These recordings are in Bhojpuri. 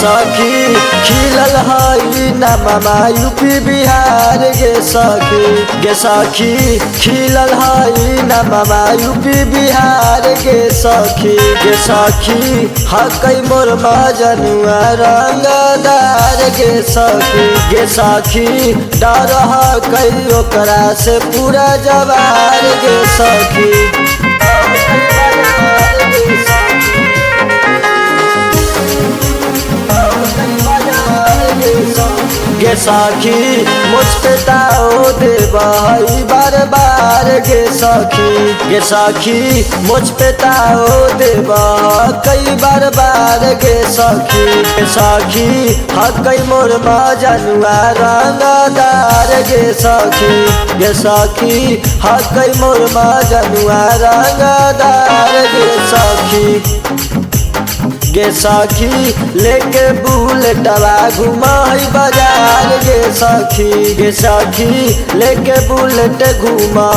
सखी खिलल हई नममा यूपी बिहार गे सखी खिलल हई नममा यूपी बिहार गे सखी हकई मोर मजनुआ रंगदार गे सखी डर हकई ओकरा से पूरा जवार गे सखी गे सखी मुझ पे ताओ देबई बार बार गे सखी मुझ पे ताओ देब कई बार बार गे सखी हकई मोर मजनुआ रंगदार गे सखी हकई मोर मजनुआ रंगदार गे सखी लेके बुलेटवा घुमाई बाजार गे सखी लेके बुलेट घुमा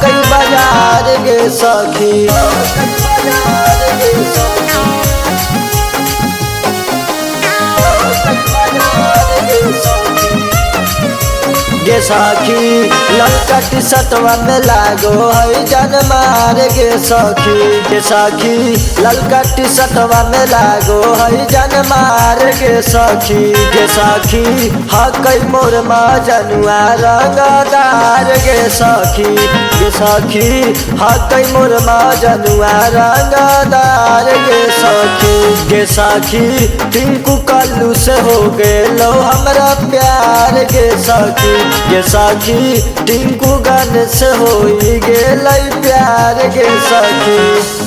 कई बाजार गे सखी गे सखी ललका टी-शर्टवा में लागो है जान मार गे सखी ललका टी-शर्टवा में लागो है जान मार गे सखी हकई मोर मजनुआ रंगदार गे सखी हकई मोर मजनुआ रंगदार गे सखी टिंकू कल्लू से हो गेलो हमरा प्यार गे सखी टिंकू गाने से हो गेलै प्यार गे सखी।